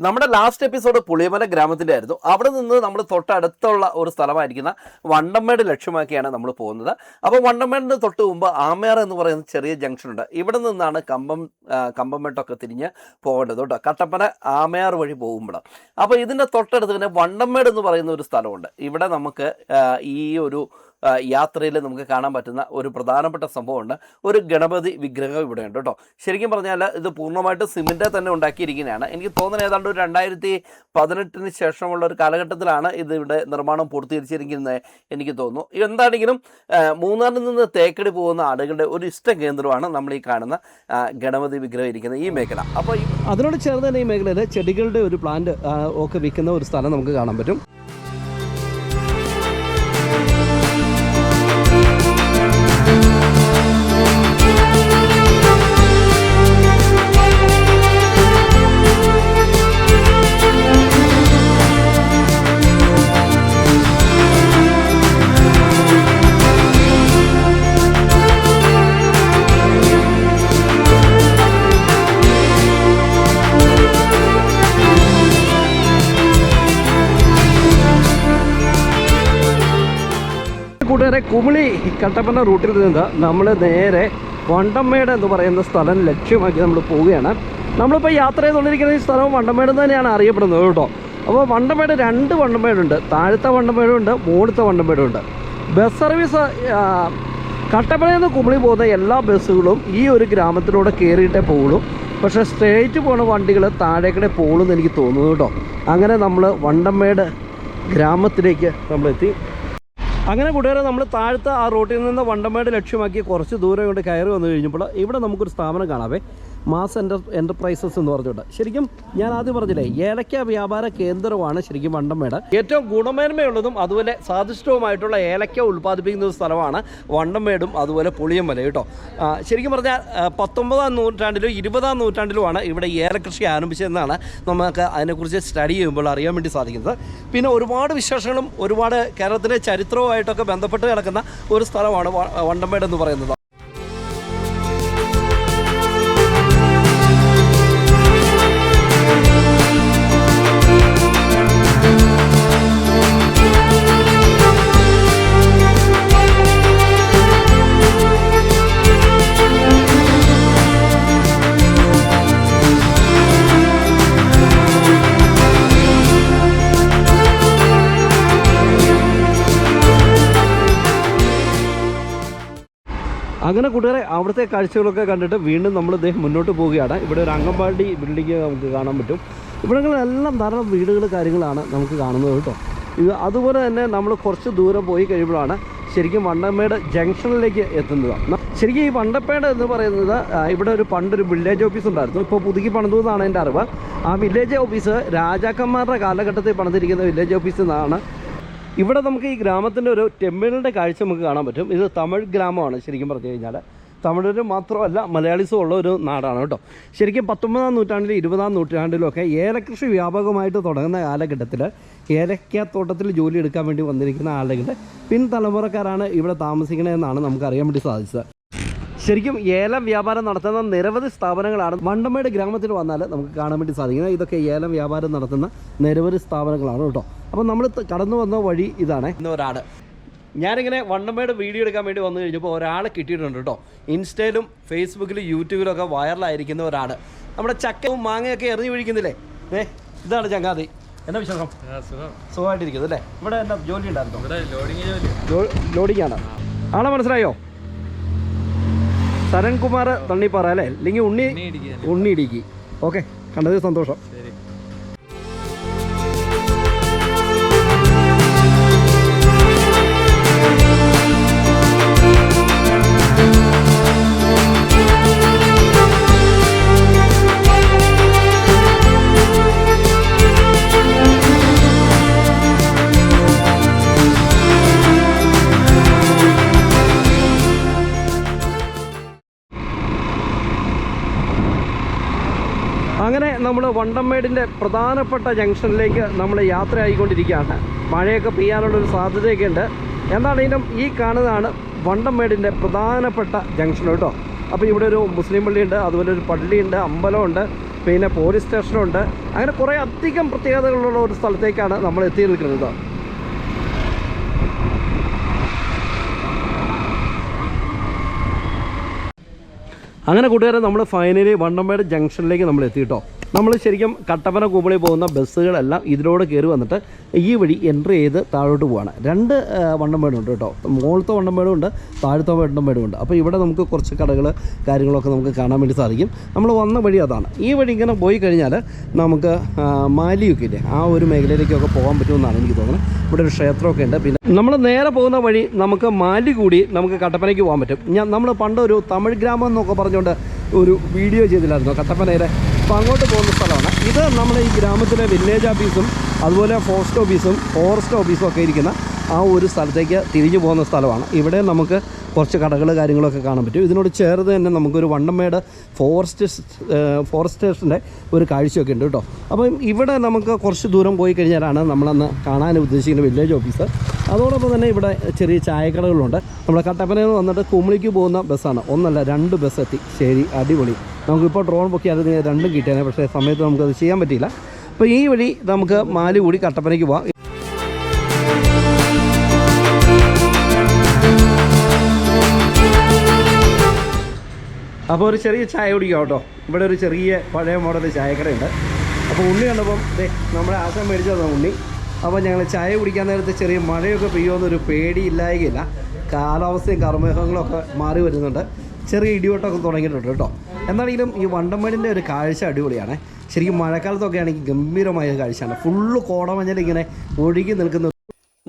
നമ്മുടെ last episode Puliyamala ഗ്രാമത്തിൻ്റെ ആയിരുന്നു. അവിടെ നിന്ന് നമ്മൾ തൊട്ടടുത്തുള്ള ഒരു സ്ഥലമായിരിക്കുന്ന വണ്ടമേട് ലക്ഷ്യമാക്കിയാണ് നമ്മൾ പോകുന്നത്. അപ്പോൾ വണ്ടമേടിന് തൊട്ട് മുമ്പ് ആമയാർ എന്ന് പറയുന്ന ചെറിയ ജംഗ്ഷൻ ഉണ്ട്. ഇവിടെ നിന്നാണ് കമ്പംമേട്ടൊക്കെ തിരിഞ്ഞ് പോകേണ്ടത് കേട്ടോ, കട്ടപ്പന ആമയാർ വഴി പോകുമ്പോൾ. അപ്പോൾ ഇതിൻ്റെ തൊട്ടടുത്ത് തന്നെ വണ്ടമേട് എന്ന് പറയുന്ന ഒരു സ്ഥലമുണ്ട്. ഇവിടെ നമുക്ക് ഈ ഒരു യാത്രയിൽ നമുക്ക് കാണാൻ പറ്റുന്ന ഒരു പ്രധാനപ്പെട്ട സംഭവമുണ്ട്. ഒരു ഗണപതി വിഗ്രഹം ഇവിടെ ഉണ്ട് കേട്ടോ. ശരിക്കും പറഞ്ഞാൽ ഇത് പൂർണ്ണമായിട്ട് സിമെൻറ്റിൽ തന്നെ ഉണ്ടാക്കിയിരിക്കുന്നതാണ്. എനിക്ക് തോന്നുന്നത് ഏതാണ്ട് ഒരു 2018 ശേഷമുള്ള ഒരു കാലഘട്ടത്തിലാണ് ഇത് ഇവിടെ നിർമ്മാണം പൂർത്തീകരിച്ചിരിക്കുന്നത് എനിക്ക് തോന്നുന്നു. എന്താണെങ്കിലും മൂന്നാറിൽ നിന്ന് തേക്കടി പോകുന്ന ആളുകളുടെ ഒരു ഇഷ്ട കേന്ദ്രമാണ് നമ്മൾ ഈ കാണുന്ന ഗണപതി വിഗ്രഹം ഇരിക്കുന്ന ഈ മേഖല. അപ്പോൾ അതിനോട് ചേർന്ന് തന്നെ ഈ മേഖലയിൽ ചെടികളുടെ ഒരു പ്ലാന്റ് ഒക്കെ വിൽക്കുന്ന ഒരു സ്ഥലം നമുക്ക് കാണാൻ പറ്റും. കൂട്ടുകാരെ, കുമിളി കട്ടപ്പന റൂട്ടിൽ നിന്ന് നമ്മൾ നേരെ വണ്ടമേട് എന്ന് പറയുന്ന സ്ഥലം ലക്ഷ്യമാക്കി നമ്മൾ പോവുകയാണ്. നമ്മളിപ്പോൾ യാത്ര ചെയ്തുകൊണ്ടിരിക്കുന്ന ഈ സ്ഥലം വണ്ടമേട് തന്നെയാണ് അറിയപ്പെടുന്നത് കേട്ടോ. അപ്പോൾ വണ്ടമേട് 2 വണ്ടമേടുണ്ട്, താഴത്തെ വണ്ടമേടുണ്ട്, മുകളിലത്തെ വണ്ടമേടുണ്ട്. ബസ് സർവീസ് കട്ടപ്പനയിൽ നിന്ന് കുമിളി പോകുന്ന എല്ലാ ബസ്സുകളും ഈ ഒരു ഗ്രാമത്തിലൂടെ കയറിയിട്ടേ പോകുള്ളൂ. പക്ഷേ സ്ട്രേറ്റ് പോകുന്ന വണ്ടികൾ താഴേക്കടെ പോകുള്ളൂ എന്ന് എനിക്ക് തോന്നുന്നു കേട്ടോ. അങ്ങനെ നമ്മൾ വണ്ടമേട് ഗ്രാമത്തിലേക്ക് നമ്മളെത്തി. അങ്ങനെ കൂട്ടുകാരെ, നമ്മൾ താഴത്തെ ആ റോട്ടിൽ നിന്ന് വണ്ടമേട് ലക്ഷ്യമാക്കി കുറച്ച് ദൂരം കൊണ്ട് കയറി വന്നു കഴിഞ്ഞപ്പോൾ ഇവിടെ നമുക്കൊരു സ്ഥാപനം കാണാവേ, മാസ് എൻ്റർപ്രൈസസ് എന്ന് പറഞ്ഞിട്ടുണ്ട്. ശരിക്കും ഞാൻ ആദ്യം പറഞ്ഞില്ലേ, ഏലക്ക വ്യാപാര കേന്ദ്രമാണ് ശരിക്കും വണ്ടമേട്. ഏറ്റവും ഗുണമേന്മയുള്ളതും അതുപോലെ സ്വാദിഷ്ടവുമായിട്ടുള്ള ഏലക്ക ഉൽപ്പാദിപ്പിക്കുന്ന ഒരു സ്ഥലമാണ് വണ്ടമേടും അതുപോലെ പുളിയമല കേട്ടോ. ശരിക്കും പറഞ്ഞാൽ 19-ാം നൂറ്റാണ്ടിലും 20-ാം നൂറ്റാണ്ടിലുമാണ് ഇവിടെ ഏലകൃഷി ആരംഭിച്ചതെന്നാണ് നമുക്ക് അതിനെക്കുറിച്ച് സ്റ്റഡി ചെയ്യുമ്പോൾ അറിയാൻ വേണ്ടി സാധിക്കുന്നത്. പിന്നെ ഒരുപാട് വിശേഷങ്ങളും ഒരുപാട് കേരളത്തിലെ ചരിത്രവുമായിട്ടൊക്കെ ബന്ധപ്പെട്ട് കിടക്കുന്ന ഒരു സ്ഥലമാണ് വണ്ടമേട് എന്ന് പറയുന്നത്. അങ്ങനെ കൂട്ടുകാരെ, അവിടുത്തെ കാഴ്ചകളൊക്കെ കണ്ടിട്ട് വീണ്ടും നമ്മൾ മുന്നോട്ട് പോവുകയാണ്. ഇവിടെ ഒരു അംഗൻവാടി ബിൽഡിംഗ് നമുക്ക് കാണാൻ പറ്റും. ഇവിടങ്ങളിലെല്ലാം ധാരാളം വീടുകൾ കാര്യങ്ങളാണ് നമുക്ക് കാണുന്നത് കേട്ടോ. അതുപോലെ തന്നെ നമ്മൾ കുറച്ച് ദൂരം പോയി കഴിയുമ്പോഴാണ് ശരിക്കും വണ്ടമേട് ജംഗ്ഷനിലേക്ക് എത്തുന്നത്. ശരിക്കും ഈ വണ്ടമേട് എന്ന് പറയുന്നത് ഇവിടെ പണ്ടൊരു വില്ലേജ് ഓഫീസ് ഉണ്ടായിരുന്നു. ഇപ്പോൾ പുതുക്കി പണിതെന്നാണ് എൻ്റെ അറിവ്. ആ വില്ലേജ് ഓഫീസ് രാജാക്കന്മാരുടെ കാലഘട്ടത്തിൽ പണിതിരിക്കുന്ന വില്ലേജ് ഓഫീസിൽ നിന്നാണ്. ഇവിടെ നമുക്ക് ഈ ഗ്രാമത്തിൻ്റെ ഒരു ടെമ്പിളിൻ്റെ കാഴ്ച നമുക്ക് കാണാൻ പറ്റും. ഇത് തമിഴ് ഗ്രാമമാണ് ശരിക്കും പറഞ്ഞു കഴിഞ്ഞാൽ. തമിഴര് മാത്രമല്ല മലയാളീസും ഉള്ള ഒരു നാടാണ് കേട്ടോ. ശരിക്കും 19-ാം നൂറ്റാണ്ടിലും 20-ാം നൂറ്റാണ്ടിലുമൊക്കെ ഏലകൃഷി വ്യാപകമായിട്ട് തുടങ്ങുന്ന കാലഘട്ടത്തിൽ ഏലക്കാത്തോട്ടത്തിൽ ജോലി എടുക്കാൻ വേണ്ടി വന്നിരിക്കുന്ന ആളുകൾ പിൻതലമുറക്കാരാണ് ഇവിടെ താമസിക്കണതെന്നാണ് നമുക്ക് അറിയാൻ വേണ്ടി സാധിച്ചത്. ശരിക്കും ഏലം വ്യാപാരം നടത്തുന്ന നിരവധി സ്ഥാപനങ്ങളാണ് വണ്ടമേട് ഗ്രാമത്തിൽ വന്നാൽ നമുക്ക് കാണാൻ വേണ്ടി സാധിക്കുന്നത്. ഇതൊക്കെ ഏലം വ്യാപാരം നടത്തുന്ന നിരവധി സ്ഥാപനങ്ങളാണ് കേട്ടോ. അപ്പോൾ നമ്മൾ കടന്നു വന്ന വഴി ഇതാണ്. ഒരാൾ ഞാനിങ്ങനെ വണ്ടമേട് വീഡിയോ എടുക്കാൻ വേണ്ടി വന്നു കഴിഞ്ഞപ്പോൾ ഒരാളെ കിട്ടിയിട്ടുണ്ട് കേട്ടോ. ഇൻസ്റ്റയിലും ഫേസ്ബുക്കിലും യൂട്യൂബിലും ഒക്കെ വൈറലായിരിക്കുന്ന ഒരാൾ. നമ്മുടെ ചക്കവും മാങ്ങയൊക്കെ എറിഞ്ഞു വീഴിക്കുന്നില്ലേ, ഇതാണ് ചങ്ങാതി. എന്നാ വിശേഷം? സുഖമായിട്ടിരിക്കുന്നു അല്ലേ? ഇവിടെ എന്നാ ജോലി ഉണ്ടായിരുന്നു? ലോഡിങ്ങാണ്. ആളെ മനസ്സിലായോ? സരൺകുമാർ തണ്ണിപ്പാറ അല്ലേ, അല്ലെങ്കിൽ ഉണ്ണി ഇടുക്കി. ഓക്കെ, കണ്ടതിൽ സന്തോഷം. അങ്ങനെ നമ്മൾ വണ്ടമേടിൻ്റെ പ്രധാനപ്പെട്ട ജംഗ്ഷനിലേക്ക് നമ്മൾ യാത്ര ആയിക്കൊണ്ടിരിക്കുകയാണ്. മഴയൊക്കെ പെയ്യാനുള്ളൊരു സാധ്യതയൊക്കെ ഉണ്ട്. എന്താണെങ്കിലും ഈ കാണുന്നതാണ് വണ്ടമേടിൻ്റെ പ്രധാനപ്പെട്ട ജംഗ്ഷൻ കേട്ടോ. അപ്പോൾ ഇവിടെ ഒരു മുസ്ലിം പള്ളിയുണ്ട്, അതുപോലെ ഒരു പള്ളിയുണ്ട്, അമ്പലമുണ്ട്, പിന്നെ പോലീസ് സ്റ്റേഷനുണ്ട്. അങ്ങനെ കുറേ അധികം പ്രത്യേകതകളുള്ള ഒരു സ്ഥലത്തേക്കാണ് നമ്മൾ എത്തി നിൽക്കുന്നത്. അങ്ങനെ കൂട്ടുകാരെ നമ്മൾ ഫൈനലി വണ്ടമ്പേട് ജംഗ്ഷനിലേക്ക് നമ്മൾ എത്തി കേട്ടോ. നമ്മൾ ശരിക്കും കട്ടപ്പന കുമളി പോകുന്ന ബസ്സുകളെല്ലാം ഇതിലൂടെ കയറി വന്നിട്ട് ഈ വഴി എൻട്രി ചെയ്ത് താഴോട്ട് പോവാണ്. 2 വണ്ടമ്പേടുണ്ട് കേട്ടോ. മുകളിലത്തെ വണ്ടമ്പേടും ഉണ്ട്, താഴത്തെ വണ്ടമ്പേടും ഉണ്ട്. അപ്പോൾ ഇവിടെ നമുക്ക് കുറച്ച് കടകൾ കാര്യങ്ങളൊക്കെ നമുക്ക് കാണാൻ വേണ്ടി സാധിക്കും. നമ്മൾ വന്ന വഴി അതാണ്. ഈ വഴി ഇങ്ങനെ പോയി കഴിഞ്ഞാൽ നമുക്ക് മാലിയൊക്കെ ഇല്ലേ ആ ഒരു മേഖലയിലേക്കൊക്കെ പോകാൻ പറ്റുമെന്നാണ് എനിക്ക് തോന്നുന്നത്. ഇവിടെ ഒരു ക്ഷേത്രമൊക്കെ ഉണ്ട്. പിന്നെ നമ്മൾ നേരെ പോകുന്ന വഴി നമുക്ക് മാലി കൂടി നമുക്ക് കട്ടപ്പനയ്ക്ക് പോകാൻ പറ്റും. നമ്മൾ പണ്ടൊരു തമിഴ് ഗ്രാമം എന്നൊക്കെ പറഞ്ഞുകൊണ്ട് ഒരു വീഡിയോ ചെയ്തില്ലായിരുന്നു കട്ടപ്പനയിലെ. അപ്പോൾ അങ്ങോട്ട് പോകുന്ന സ്ഥലമാണ് ഇത്. നമ്മുടെ ഈ ഗ്രാമത്തിലെ വില്ലേജ് ഓഫീസും അതുപോലെ ഫോറസ്റ്റ് ഓഫീസും ഒക്കെ ഇരിക്കുന്ന ആ ഒരു സ്ഥലത്തേക്ക് തിരിഞ്ഞു പോകുന്ന സ്ഥലമാണ്. ഇവിടെ നമുക്ക് കുറച്ച് കടകൾ കാര്യങ്ങളൊക്കെ കാണാൻ പറ്റും. ഇതിനോട് ചേർന്ന് തന്നെ നമുക്കൊരു വണ്ടമ്മേട് ഫോറസ്റ്റ് സ്റ്റേഷൻ്റെ ഒരു കാഴ്ചയൊക്കെ ഉണ്ട് കേട്ടോ. അപ്പം ഇവിടെ നമുക്ക് കുറച്ച് ദൂരം പോയി കഴിഞ്ഞാലാണ് നമ്മളന്ന് കാണാൻ ഉദ്ദേശിക്കുന്ന വില്ലേജ് ഓഫീസ്. അതോടൊപ്പം തന്നെ ഇവിടെ ചെറിയ ചായക്കടകളുണ്ട്. നമ്മുടെ കട്ടപ്പനയിൽ നിന്ന് വന്നിട്ട് കുമളിക്ക് പോകുന്ന ബസ്സാണ്. 1 അല്ല 2 ബസ് എത്തി. ശരി, അടിപൊളി. നമുക്കിപ്പോൾ ഡ്രോൺ ബുക്ക് ചെയ്യാതെ 2 കിട്ടിയാണ്. പക്ഷേ സമയത്ത് നമുക്കത് ചെയ്യാൻ പറ്റിയില്ല. അപ്പോൾ ഈ വഴി നമുക്ക് മാലി കൂടി കട്ടപ്പനയ്ക്ക് പോകാം. അപ്പോൾ ഒരു ചെറിയ ചായ കുടിക്കാം കേട്ടോ. ഇവിടെ ഒരു ചെറിയ പഴയ മോഡൽ ചായക്കടയുണ്ട്. അപ്പോൾ ഉണ്ണി കണ്ടപ്പം നമ്മുടെ ആശം മേടിച്ചതാണ് ഉണ്ണി. അപ്പോൾ ഞങ്ങൾ ചായ കുടിക്കാൻ നേരത്തെ ചെറിയ മഴയൊക്കെ പെയ്യുമെന്നൊരു പേടിയില്ലായകയില്ല. കാലാവസ്ഥയും കർമ്മേഘങ്ങളൊക്കെ മാറി വരുന്നുണ്ട്. ചെറിയ ഇടിവെട്ടമൊക്കെ തുടങ്ങിയിട്ടുണ്ട് കേട്ടോ. എന്നാണെങ്കിലും ഈ വണ്ടമ്പേടിൻ്റെ ഒരു കാഴ്ച അടിപൊളിയാണ്. ശരിക്കും മഴക്കാലത്തൊക്കെ ആണെങ്കിൽ ഗംഭീരമായ കാഴ്ചയാണ്. ഫുള്ള് കോടമഞ്ഞിൽ ഇങ്ങനെ ഒഴുകി നിൽക്കുന്ന.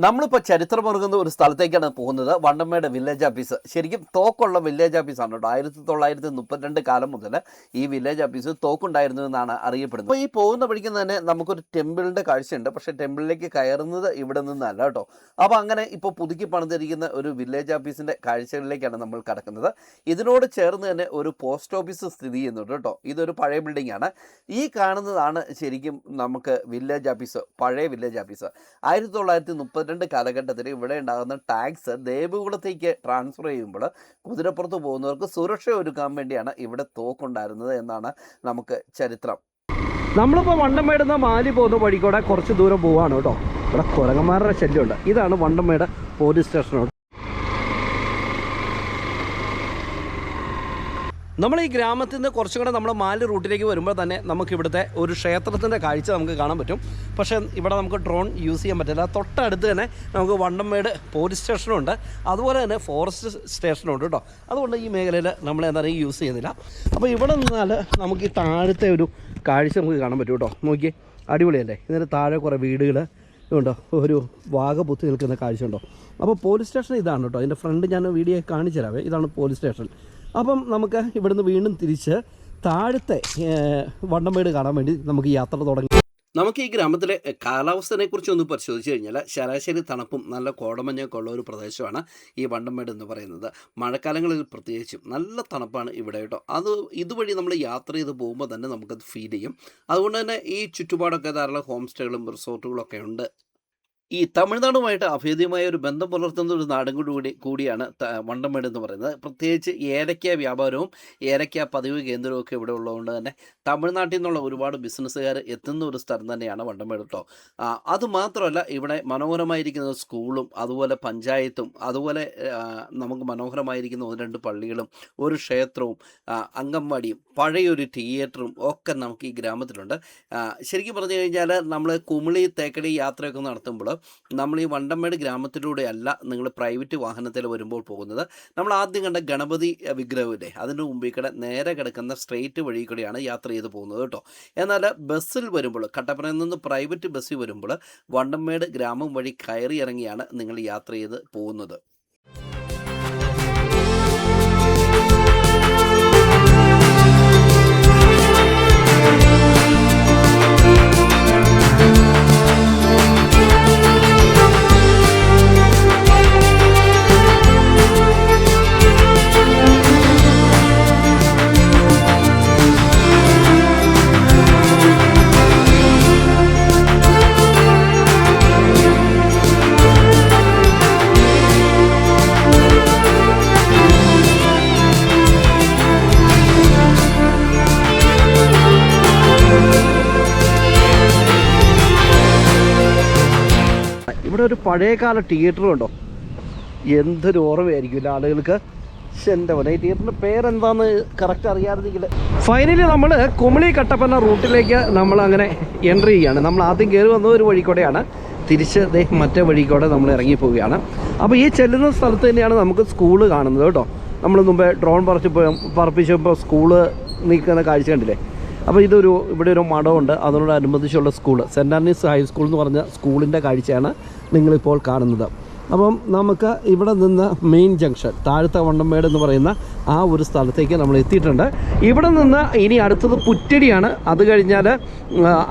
നമ്മളിപ്പോൾ ചരിത്രമുറങ്ങുന്ന ഒരു സ്ഥലത്തേക്കാണ് പോകുന്നത്. വണ്ടമ്മേട് വില്ലേജ് ഓഫീസ് ശരിക്കും തോക്കുള്ള വില്ലേജ് ഓഫീസാണ് കേട്ടോ. 1932 കാലം മുതൽ ഈ വില്ലേജ് ഓഫീസ് തോക്കുണ്ടായിരുന്നു എന്നാണ് അറിയപ്പെടുന്നത്. അപ്പോൾ ഈ പോകുന്ന വഴിക്ക് തന്നെ നമുക്കൊരു ടെമ്പിളിൻ്റെ കാഴ്ചയുണ്ട്. പക്ഷേ ടെമ്പിളിലേക്ക് കയറുന്നത് ഇവിടെ നിന്നല്ല കേട്ടോ. അപ്പോൾ അങ്ങനെ ഇപ്പോൾ പുതുക്കി പണിതിരിക്കുന്ന ഒരു വില്ലേജ് ഓഫീസിൻ്റെ കാഴ്ചകളിലേക്കാണ് നമ്മൾ കടക്കുന്നത്. ഇതിനോട് ചേർന്ന് തന്നെ ഒരു പോസ്റ്റ് ഓഫീസ് സ്ഥിതി ചെയ്യുന്നുണ്ട് കേട്ടോ. ഇതൊരു പഴയ ബിൽഡിംഗ് ആണ്. ഈ കാണുന്നതാണ് ശരിക്കും നമുക്ക് വില്ലേജ് ഓഫീസ്, പഴയ വില്ലേജ് ഓഫീസ്. 1932 കാലഘട്ടത്തിൽ ഇവിടെ ഉണ്ടാകുന്ന ടാക്സ് ദേവികുളത്തേക്ക് ട്രാൻസ്ഫർ ചെയ്യുമ്പോൾ കുതിരപ്പുറത്ത് പോകുന്നവർക്ക് സുരക്ഷ ഒരുക്കാൻ വേണ്ടിയാണ് ഇവിടെ തോക്കുണ്ടായിരുന്നത് എന്നാണ് നമുക്ക് ചരിത്രം. നമ്മളിപ്പോൾ വണ്ടമ്മേടുന്ന മാലി പോകുന്ന വഴിക്കൂടെ കുറച്ച് ദൂരം പോവാണ് കേട്ടോ. ഇവിടെ കുരങ്ങന്മാരുടെ ശല്യമുണ്ട്. ഇതാണ് വണ്ടമ്മേട് പോലീസ് സ്റ്റേഷനോട്. നമ്മൾ ഈ ഗ്രാമത്തിൽ നിന്ന് കുറച്ചും കൂടെ നമ്മൾ മാലി റൂട്ടിലേക്ക് വരുമ്പോൾ തന്നെ നമുക്ക് ഇവിടുത്തെ ഒരു ക്ഷേത്രത്തിൻ്റെ കാഴ്ച നമുക്ക് കാണാൻ പറ്റും. പക്ഷേ ഇവിടെ നമുക്ക് ഡ്രോൺ യൂസ് ചെയ്യാൻ പറ്റില്ല. തൊട്ടടുത്ത് തന്നെ നമുക്ക് വണ്ടമ്മേട് പോലീസ് സ്റ്റേഷനുണ്ട്, അതുപോലെ തന്നെ ഫോറസ്റ്റ് സ്റ്റേഷനുണ്ട് കേട്ടോ. അതുകൊണ്ട് ഈ മേഖലയിൽ നമ്മൾ എന്തായാലും യൂസ് ചെയ്യുന്നില്ല. അപ്പോൾ ഇവിടെ നിന്നാൽ നമുക്ക് ഈ താഴത്തെ ഒരു കാഴ്ച നമുക്ക് കാണാൻ പറ്റും കേട്ടോ. നോക്കിയേ, അടിപൊളിയല്ലേ. ഇതിന് താഴെ കുറേ വീടുകൾ ഉണ്ടോ, ഒരു വാഗ പൊത്തി നിൽക്കുന്ന കാഴ്ച ഉണ്ടോ. അപ്പോൾ പോലീസ് സ്റ്റേഷൻ ഇതാണ് കേട്ടോ. അതിൻ്റെ ഫ്രണ്ട് ഞാൻ വീഡിയോ കാണിച്ചു തരാവേ. ഇതാണ് പോലീസ് സ്റ്റേഷൻ. അപ്പം നമുക്ക് ഇവിടുന്ന് വീണ്ടും തിരിച്ച് താഴത്തെ വണ്ടമ്പേട് കാണാൻ വേണ്ടി നമുക്ക് യാത്ര തുടങ്ങി. നമുക്ക് ഈ ഗ്രാമത്തിലെ കാലാവസ്ഥയെക്കുറിച്ച് ഒന്ന് പരിശോധിച്ച് കഴിഞ്ഞാൽ ശരാശരി തണുപ്പും നല്ല കോടമഞ്ഞൊക്കെ ഉള്ള ഒരു പ്രദേശമാണ് ഈ വണ്ടമ്പേട് എന്ന് പറയുന്നത്. മഴക്കാലങ്ങളിൽ പ്രത്യേകിച്ചും നല്ല തണുപ്പാണ് ഇവിടെ കേട്ടോ. ഇതുവഴി നമ്മൾ യാത്ര ചെയ്ത് പോകുമ്പോൾ തന്നെ നമുക്കത് ഫീൽ ചെയ്യും. അതുകൊണ്ട് തന്നെ ഈ ചുറ്റുപാടൊക്കെ ധാരാളം ഹോം സ്റ്റേകളും റിസോർട്ടുകളൊക്കെ ഉണ്ട്. ഈ തമിഴ്നാടുമായിട്ട് അഭേദ്യമായ ഒരു ബന്ധം പുലർത്തുന്ന ഒരു നാടും കൂടിയാണ് വണ്ടമ്പേട് എന്ന് പറയുന്നത്. പ്രത്യേകിച്ച് ഏലക്ക വ്യാപാരവും ഏലക്ക പതിവ് കേന്ദ്രവും ഒക്കെ ഇവിടെ ഉള്ളതുകൊണ്ട് തന്നെ തമിഴ്നാട്ടിൽ നിന്നുള്ള ഒരുപാട് ബിസിനസ്സുകാർ എത്തുന്ന ഒരു സ്ഥലം തന്നെയാണ് വണ്ടമ്പേട് കേട്ടോ. അതുമാത്രമല്ല ഇവിടെ മനോഹരമായിരിക്കുന്ന സ്കൂളും അതുപോലെ പഞ്ചായത്തും അതുപോലെ നമുക്ക് മനോഹരമായിരിക്കുന്ന 1-2 പള്ളികളും ഒരു ക്ഷേത്രവും അംഗൻവാടിയും പഴയൊരു തിയേറ്ററും ഒക്കെ നമുക്ക് ഈ ഗ്രാമത്തിലുണ്ട്. ശരിക്കും പറഞ്ഞു കഴിഞ്ഞാൽ നമ്മൾ കുമളി തേക്കടി യാത്രയൊക്കെ നടത്തുമ്പോൾ നമ്മൾ ഈ വണ്ടമ്പേട് ഗ്രാമത്തിലൂടെയല്ല നിങ്ങൾ പ്രൈവറ്റ് വാഹനത്തിൽ വരുമ്പോൾ പോകുന്നത്. നമ്മൾ ആദ്യം കണ്ട ഗണപതി വിഗ്രഹമില്ലേ, അതിൻ്റെ മുമ്പിൽ കൂടെ നേരെ കിടക്കുന്ന സ്ട്രെയിറ്റ് വഴി കൂടെയാണ് യാത്ര ചെയ്ത് പോകുന്നത് കേട്ടോ. എന്നാൽ ബസ്സിൽ വരുമ്പോൾ കട്ടപ്പനയിൽ നിന്ന് പ്രൈവറ്റ് ബസ്സിൽ വരുമ്പോൾ വണ്ടമ്പേട് ഗ്രാമം വഴി കയറി ഇറങ്ങിയാണ് നിങ്ങൾ യാത്ര ചെയ്ത് പോകുന്നത്. ഇവിടെ ഒരു പഴയകാല തിയേറ്ററും ഉണ്ടോ, എന്തൊരു ഓർമ്മയായിരിക്കില്ല ആളുകൾക്ക്. എൻ്റെ പോലെ ഈ തിയേറ്ററിൻ്റെ പേരെന്താണെന്ന് കറക്റ്റ് അറിയാമെങ്കിൽ. ഫൈനലി നമ്മൾ കുമളി കട്ടപ്പന റൂട്ടിലേക്ക് നമ്മളങ്ങനെ എൻട്രി ചെയ്യുകയാണ്. നമ്മൾ ആദ്യം കയറി വന്ന ഒരു വഴി കൂടെയാണ്, തിരിച്ച് മറ്റേ വഴി കൂടെ നമ്മൾ ഇറങ്ങി പോവുകയാണ്. അപ്പോൾ ഈ ചെല്ലുന്ന സ്ഥലത്ത് തന്നെയാണ് നമുക്ക് സ്കൂള് കാണുന്നത് കേട്ടോ. നമ്മൾ മുമ്പേ ഡ്രോൺ പറപ്പിച്ചപ്പോൾ സ്കൂള് നിൽക്കുന്ന കാഴ്ച കണ്ടില്ലേ. അപ്പോൾ ഇവിടെ ഒരു മഠമുണ്ട്, അതിനോടനുബന്ധിച്ചുള്ള സ്കൂള് സെൻറ് ആൻറ്റണീസ് ഹൈസ്കൂൾ എന്ന് പറഞ്ഞ സ്കൂളിൻ്റെ കാഴ്ചയാണ് നിങ്ങളിപ്പോൾ കാണുന്നത്. അപ്പം നമുക്ക് ഇവിടെ നിന്ന് മെയിൻ ജംഗ്ഷൻ താഴത്തെ വണ്ടംമേട് എന്ന് പറയുന്ന ആ ഒരു സ്ഥലത്തേക്ക് നമ്മൾ എത്തിയിട്ടുണ്ട്. ഇവിടെ നിന്ന് ഇനി അടുത്തത് പുറ്റടിയാണ്, അത് കഴിഞ്ഞാൽ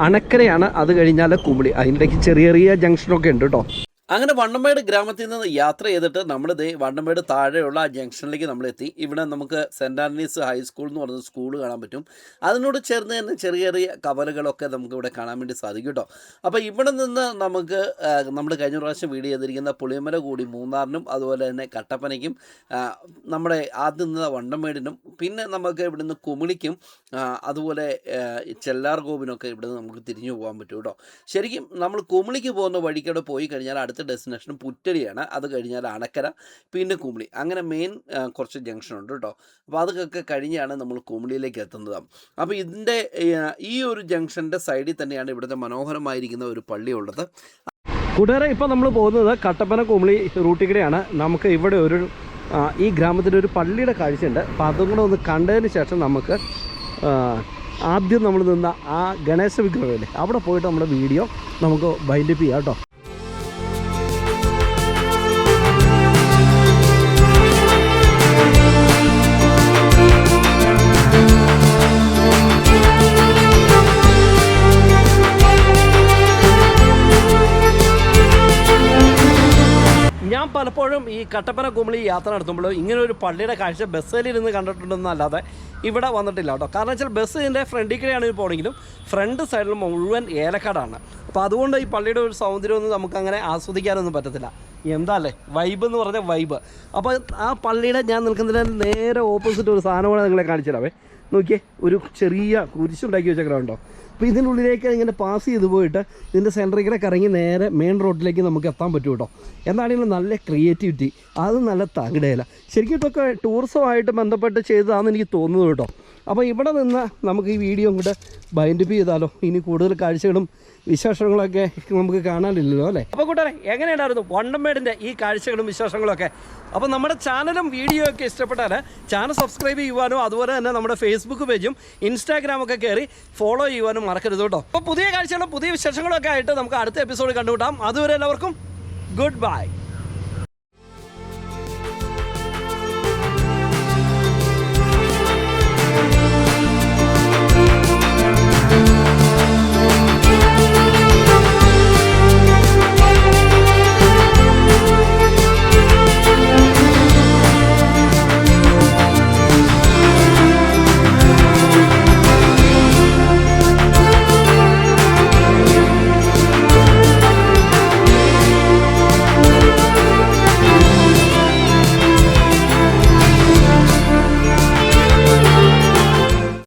അണക്കരയാണ്, അത് കഴിഞ്ഞാൽ കുമളി. അതിനിടയ്ക്ക് ചെറിയ ചെറിയ ജംഗ്ഷനൊക്കെ ഉണ്ട് കേട്ടോ. അങ്ങനെ വണ്ടംമേട് ഗ്രാമത്തിൽ നിന്ന് യാത്ര ചെയ്തിട്ട് നമ്മൾ വണ്ടംമേട് താഴെയുള്ള ആ ജംഗ്ഷനിലേക്ക് നമ്മളെത്തി. ഇവിടെ നമുക്ക് സെൻറ് ആൻറ്റണീസ് ഹൈസ്കൂൾ എന്ന് പറയുന്ന സ്കൂൾ കാണാൻ പറ്റും. അതിനോട് ചേർന്ന് തന്നെ ചെറിയ ചെറിയ കവലകളൊക്കെ നമുക്ക് ഇവിടെ കാണാൻ വേണ്ടി സാധിക്കും കേട്ടോ. അപ്പോൾ ഇവിടെ നിന്ന് നമുക്ക് നമ്മൾ കഴിഞ്ഞ പ്രാവശ്യം വീഡിയോ ചെയ്തിരിക്കുന്ന പുളിയമല കൂടി മൂന്നാറിനും അതുപോലെ തന്നെ കട്ടപ്പനയ്ക്കും നമ്മുടെ ആദ്യം നിന്ന വണ്ടംമേടിനും പിന്നെ നമുക്ക് ഇവിടെ നിന്ന് കുമിളിക്കും അതുപോലെ ചെല്ലാർകോവിനൊക്കെ ഇവിടെ നിന്ന് നമുക്ക് തിരിഞ്ഞു പോകാൻ പറ്റും കേട്ടോ. ശരിക്കും നമ്മൾ കുമിളിക്ക് പോകുന്ന വഴിക്കവിടെ പോയി കഴിഞ്ഞാൽ അടുത്ത ഡെസ്റ്റിനേഷൻ പുറ്റടിയാണ്, അത് കഴിഞ്ഞാൽ അണക്കര, പിന്നെ കുമളി. അങ്ങനെ മെയിൻ കുറച്ച് ജംഗ്ഷൻ ഉണ്ട് കേട്ടോ. അപ്പോൾ അതൊക്കെ കഴിഞ്ഞാണ് നമ്മൾ കുമളിയിലേക്ക് എത്തുന്നത്. അപ്പോൾ ഇതിൻ്റെ ഈ ഒരു ജംഗ്ഷൻ്റെ സൈഡിൽ തന്നെയാണ് ഇവിടുത്തെ മനോഹരമായിരിക്കുന്ന ഒരു പള്ളി ഉള്ളത്. കൂട്ടുകാരെ, ഇപ്പോൾ നമ്മൾ പോകുന്നത് കട്ടപ്പന കുമളി റൂട്ടിൽ കൂടെയാണ്. നമുക്ക് ഇവിടെ ഈ ഗ്രാമത്തിൻ്റെ ഒരു പള്ളിയുടെ കാഴ്ചയുണ്ട്. അപ്പോൾ അതും കൂടെ ഒന്ന് കണ്ടതിന് ശേഷം നമുക്ക് ആദ്യം നമ്മൾ നിന്ന ആ ഗണേശ വിഗ്രഹമില്ലേ അവിടെ പോയിട്ട് നമ്മുടെ വീഡിയോ നമുക്ക് വൈൻഡപ്പ് ചെയ്യാം കേട്ടോ. ഞാൻ പലപ്പോഴും ഈ കട്ടപ്പന കുമളി യാത്ര നടത്തുമ്പോൾ ഇങ്ങനെ ഒരു പള്ളിയുടെ കാഴ്ച ബസ്സിലിരുന്ന് കണ്ടിട്ടുണ്ടെന്നല്ലാതെ ഇവിടെ വന്നിട്ടില്ല കേട്ടോ. കാരണം വെച്ചാൽ ബസ്സിൻ്റെ ഫ്രണ്ടിൽ കൂടെയാണ് പോകണമെങ്കിലും ഫ്രണ്ട് സൈഡിൽ മുഴുവൻ ഏലക്കാടാണ്. അപ്പോൾ അതുകൊണ്ട് ഈ പള്ളിയുടെ ഒരു സൗന്ദര്യമൊന്നും നമുക്കങ്ങനെ ആസ്വദിക്കാനൊന്നും പറ്റത്തില്ല. എന്താ അല്ലേ വൈബ് എന്ന് പറഞ്ഞാൽ വൈബ്. അപ്പോൾ ആ പള്ളിയുടെ ഞാൻ നിൽക്കുന്നതിന് നേരെ ഓപ്പോസിറ്റ് ഒരു സാധനം കൂടെ നിങ്ങളെ കാണിച്ചിടാവേ. നോക്കിയേ, ഒരു ചെറിയ കുരിശുണ്ടാക്കി വെച്ചേക്കണുണ്ടോ. അപ്പോൾ ഇതിനുള്ളിലേക്ക് ഇങ്ങനെ പാസ് ചെയ്ത് പോയിട്ട് ഇതിൻ്റെ സെൻറ്ററിൽ കറങ്ങി നേരെ മെയിൻ റോഡിലേക്ക് നമുക്ക് എത്താൻ പറ്റും കേട്ടോ. എന്താണെങ്കിലും നല്ല ക്രിയേറ്റിവിറ്റി, അത് നല്ല തകിടയില. ശരിക്കും ഇതൊക്കെ ടൂറിസമായിട്ട് ബന്ധപ്പെട്ട് ചെയ്തതാണെന്ന് എനിക്ക് തോന്നുന്നു കേട്ടോ. അപ്പോൾ ഇവിടെ നിന്ന് നമുക്ക് ഈ വീഡിയോ കൂടെ ബൈൻഡപ്പ് ചെയ്താലോ. ഇനി കൂടുതൽ കാഴ്ചകളും വിശേഷങ്ങളൊക്കെ നമുക്ക് കാണാനില്ലല്ലോ അല്ലേ. അപ്പോൾ കൂട്ടുകാരെ, എങ്ങനെയുണ്ടായിരുന്നു വണ്ടംമേടിൻ്റെ ഈ കാഴ്ചകളും വിശേഷങ്ങളൊക്കെ? അപ്പോൾ നമ്മുടെ ചാനലും വീഡിയോ ഒക്കെ ഇഷ്ടപ്പെട്ടാൽ ചാനൽ സബ്സ്ക്രൈബ് ചെയ്യുവാനും അതുപോലെ തന്നെ നമ്മുടെ ഫേസ്ബുക്ക് പേജും ഇൻസ്റ്റാഗ്രാമൊക്കെ കയറി ഫോളോ ചെയ്യുവാനും മറക്കരുത് കേട്ടോ. അപ്പോൾ പുതിയ കാഴ്ചകളും പുതിയ വിശേഷങ്ങളൊക്കെ ആയിട്ട് നമുക്ക് അടുത്ത എപ്പിസോഡ് കണ്ടുമുട്ടാം. അതുവരെ എല്ലാവർക്കും ഗുഡ് ബൈ.